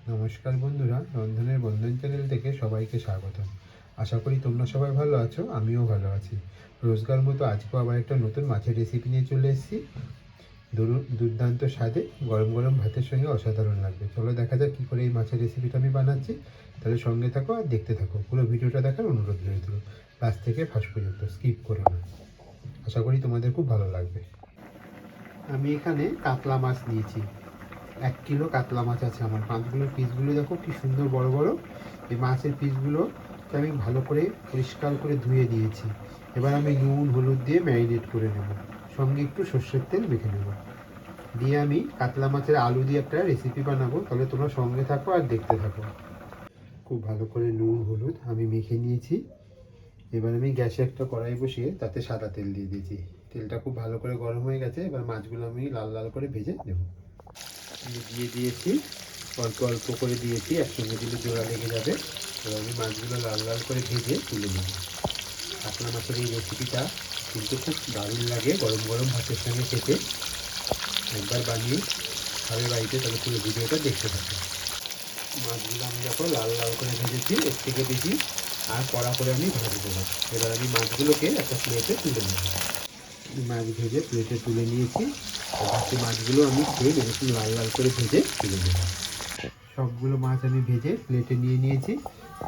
নমস্কার বন্ধুরা, রন্ধনের বন্ধন চ্যানেল থেকে সবাইকে স্বাগত। আশা করি তোমরা সবাই ভালো আছো, আমিও ভালো আছি। রোজকার মতো আজকেও আবার একটা নতুন মাছের রেসিপি নিয়ে চলে এসেছি। দুর্দান্ত স্বাদে গরম গরম ভাতের সঙ্গে অসাধারণ লাগবে। চলো দেখা যাক কী করে এই মাছের রেসিপিটা আমি বানাচ্ছি। তাহলে সঙ্গে থাকো আর দেখতে থাকো, পুরো ভিডিওটা দেখার অনুরোধ রইল। লাস্ট থেকে ফার্স্ট পর্যন্ত স্কিপ করো না। আশা করি তোমাদের খুব ভালো লাগবে। আমি এখানে কাতলা মাছ নিয়েছি। 1 কিলো কাতলা মাছ আছে আমার। মাছগুলোর পিসগুলো দেখো কি সুন্দর বড় বড়। এই মাছের পিসগুলোকে আমি ভালো করে পরিষ্কার করে ধুয়ে দিয়েছি। এবার আমি নুন হলুদ দিয়ে ম্যারিনেট করে নেব, সঙ্গে একটু সর্ষের তেল মেখে নেব। দিয়ে আমি কাতলা মাছের আলু দিয়ে একটা রেসিপি বানাবো। তাহলে তোমরা সঙ্গে থাকো আর দেখতে থাকো। খুব ভালো করে নুন হলুদ আমি মেখে নিয়েছি। এবার আমি গ্যাসে একটা কড়াই বসিয়ে তাতে সাদা তেল দিয়ে দিয়েছি। তেলটা খুব ভালো করে গরম হয়ে গেছে। এবার মাছগুলো আমি লাল লাল করে ভেজে নেব। আমি দিয়ে দিয়েছি, অল্প অল্প করে দিয়েছি, একসঙ্গে দিলে জোড়া লেগে যাবে। এবার আমি মাছগুলো লাল লাল করে ভেজে তুলে নেব। কাতলা মাছের এই রেসিপিটা কিন্তু খুব দারুণ লাগে গরম গরম ভাতের সঙ্গে খেতে। একবার বানিয়ে খাবে বাড়িতে, তাহলে পুরো ভিডিওটা দেখতে থাকবে। মাছগুলো আমি যখন লাল লাল করে ভেজেছি, এর থেকে বেশি আর কড়া করে আমি ভাজবো না। এবার আমি মাছগুলোকে একটা প্লেটে তুলে নেব। মাছ ভেজে প্লেটে তুলে নিয়েছি। বাকি মাছগুলো আমি খেয়ে এরকম লাল লাল করে ভেজে তুলে নেব। সবগুলো মাছ আমি ভেজে প্লেটে নিয়ে নিয়েছি।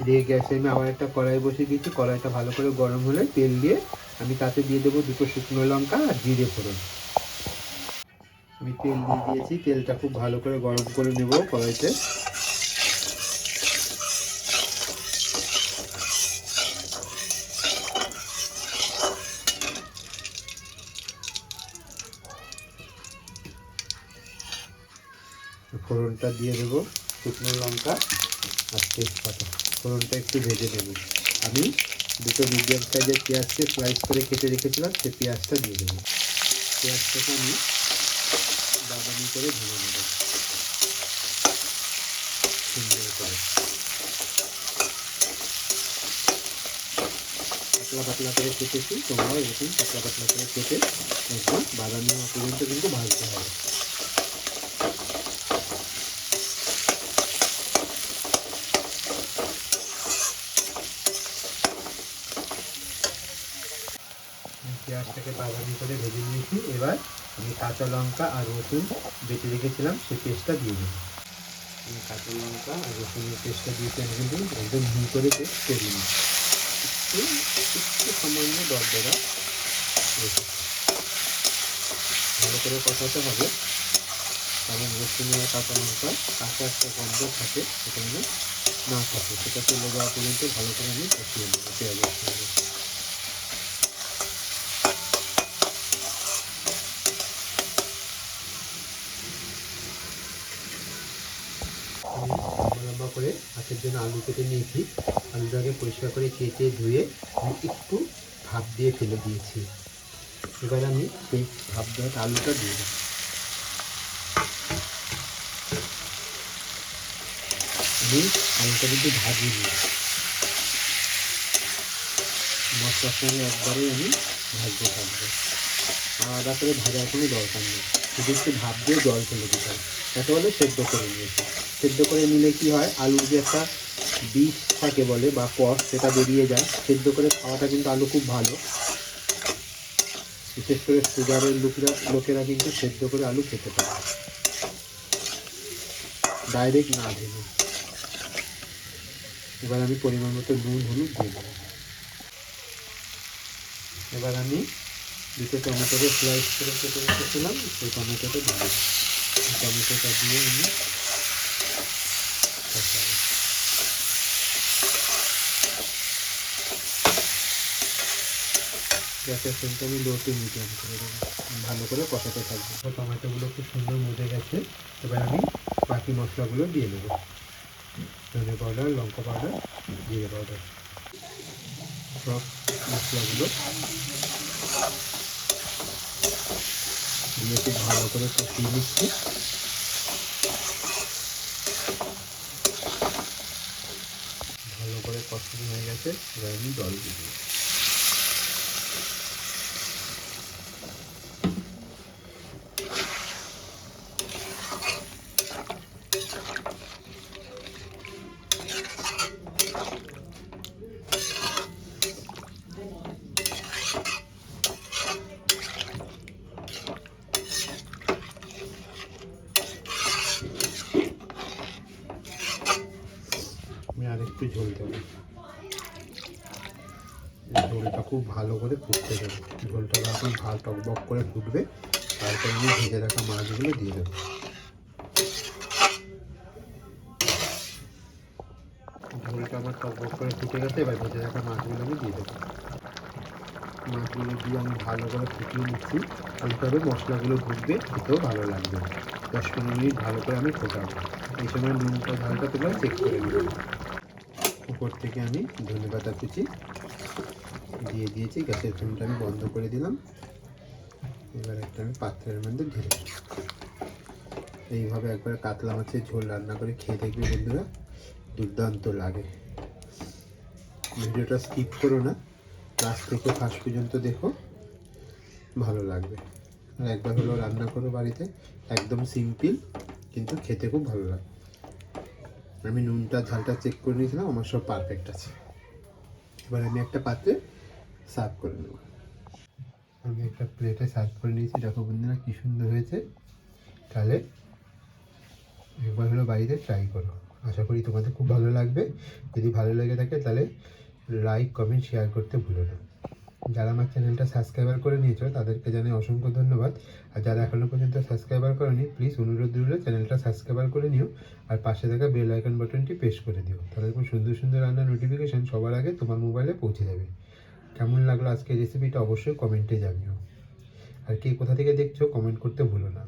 দিয়ে গ্যাসে আমি আবার একটা কড়াই বসিয়ে দিয়েছি। কড়াইটা ভালো করে গরম হলে তেল দিয়ে আমি তাতে দিয়ে দেবো 2টো শুকনো লঙ্কা আর জিরে ফোড়ন। আমি তেল দিয়ে দিয়েছি, তেলটা খুব ভালো করে গরম করে নেব কড়াইতে। ফোড়নটা দিয়ে দেবো শুকনো লঙ্কা আর তেজপাতা। ফোড়নটা একটু ভেজে নেব। আমি 2টো মিডিয়াম সাইজের পেঁয়াজকে স্লাইস করে কেটে রেখেছিলাম, সেই পেঁয়াজটা দিয়ে দেবো। পেঁয়াজটাকে আমি বাদামি করে ভেজে নেব সুন্দর করে। পাতলা পাতলা করে কেটেছি, তোমরাও এরকম পাতলা পাতলা করে কেটে একদম বাদামি হওয়া পর্যন্ত কিন্তু ভাজতে হবে। পেঁয়াজটাকে বাদামি করে ভেজে নিয়েছি। এবার আমি কাঁচা লঙ্কা আর রসুন বেটে রেখেছিলাম, সেই পেস্টটা দিয়ে দেবো। আমি কাঁচা লঙ্কা আর রসুনের পেস্টটা দিয়েছি। আমি কিন্তু একদম মিহি করে পেস্ট করিনি, একটু একটু সামান্য দরদরা রেখে ভালো করে কষাতে হবে। কারণ রসুন আর কাঁচা লঙ্কা কাঁচা একটা গন্ধ থাকে, সেটা যেন না থাকে। সেটা চলে যাওয়া পর্যন্ত ভালো করে আমি কষিয়ে নেবো পেঁয়াজের সঙ্গে। লম্বা লম্বা করে মাছের জন্য আলু কেটে নিয়েছি। আলুটাকে পরিষ্কার করে কেটে ধুয়ে আমি একটু ভাপ দিয়ে ফেলে দিয়েছি। এবার আমি সেই ভাপ দেওয়া আলুটা দিয়ে দেবো। আমি আলুটা কিন্তু ভাজিয়ে নিই, মশলার সঙ্গে একবারেই আমি ভাজতে থাকবো। আলাদা করে ভাজার কোনো দরকার নেই, শুধু একটু ভাপ দিয়ে জল ফেলে দিতে হয়। তাতে বলে সেদ্ধ করে নিয়েছি। সেদ্ধ করে নিলে কি হয়, আলুর যে একটা বীজ থাকে বলে বা কষ, সেটা বেরিয়ে যায়। সেদ্ধ করে খাওয়াটা কিন্তু আলু খুব ভালো। বিশেষ করে সুগারের লোকেরা কিন্তু সেদ্ধ করে আলু খেতে পারে, ডাইরেক্ট না ভেবে। এবার আমি পরিমাণ মতো নুন হলুদ দিয়ে দেবো। এবার আমি 2টো টমেটোকে স্লাইস করে কেটে রেখেছিলাম, সেই টমেটোটা দিয়ে দেবো। টমেটোটা দিয়ে আমি কষাবো। গ্যাসের ফ্লেমটা আমি লো টু মিডিয়াম করে দেবো। ভালো করে কষাতে থাকবো। টমেটোগুলো খুব সুন্দর মজে গেছে। এবার আমি বাকি মশলাগুলো দিয়ে দেবো। ধনে পাউডার, লঙ্কা পাউডার, জিরে পাউডার, সব মশলাগুলো দিয়ে খুব ভালো করে কষিয়ে নিচ্ছি। ভালো করে কষানো হয়ে গেছে। এবার আমি জল দিয়ে দেবো। একটু ঝোল দেবো। ঝোলটা খুব ভালো করে ফুটতে দেবো। ঝোলটা যখন ভালো টকবক করে ফুটবে তারপর আমি ভেজে রাখা মাছগুলো দিয়ে দেবো। ঝোলটা আমার টকবক করে ফুটে গেছে, এবার ভেজে রাখা মাছগুলো আমি দিয়ে দেবো। মাছগুলো দিয়ে আমি ভালো করে ফুটিয়ে নিচ্ছি। এইভাবে মশলাগুলো ঢুকবে, খেতেও ভালো লাগবে। 10-15 মিনিট ভালো করে আমি ফোটাবো। এই সময় নুনটা ঝালটা তোমরা চেক করে নেবে। উপর থেকে আমি ধনেপাতা কুচি দিয়ে দিয়েছি। গ্যাসের ফ্লেমটা আমি বন্ধ করে দিলাম। এবার একটা আমি পাত্রের মধ্যে ঢেলে দিই। এইভাবে একবার কাতলা মাছের ঝোল রান্না করে খেয়ে দেখবে বন্ধুরা, দুর্দান্ত লাগে। ভিডিওটা স্কিপ করো না, লাস্ট থেকে ফার্স্ট পর্যন্ত দেখো, ভালো লাগবে। আর একবার হলো রান্না করো বাড়িতে, একদম সিম্পল কিন্তু খেতে খুব ভালো লাগে। আমি নুনটা ঝালটা চেক করে নিয়েছিলাম, আমার সব পারফেক্ট আছে। এবার আমি একটা পাত্রে সার্ভ করে নেব। আমি একটা প্লেটে সার্ভ করে নিয়েছি। দেখো বন্ধুরা কী সুন্দর হয়েছে। তাহলে একবার হলো বাড়িতে ট্রাই করো, আশা করি তোমাদের খুব ভালো লাগবে। যদি ভালো লেগে থাকে তাহলে লাইক কমেন্ট শেয়ার করতে ভুলো না। যারা আমার চ্যানেলটা সাবস্ক্রাইবার করে নিয়েছো তাদেরকে জানাই অসংখ্য ধন্যবাদ। আর যারা এখনও পর্যন্ত সাবস্ক্রাইবার করোনি, প্লিজ অনুরোধ রইল চ্যানেলটা সাবস্ক্রাইবার করে নিও। আর পাশে থাকা বেল আইকন বাটনটি প্রেস করে দিও, তাহলে এরকম সুন্দর সুন্দর রান্নার নোটিফিকেশান সবার আগে তোমার মোবাইলে পৌঁছে যাবে। কেমন লাগলো আজকের রেসিপিটা অবশ্যই কমেন্টে জানিও। আর কে কোথা থেকে দেখছো কমেন্ট করতে ভুলো না।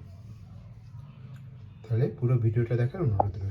তাহলে পুরো ভিডিওটা দেখার অনুরোধ রইল।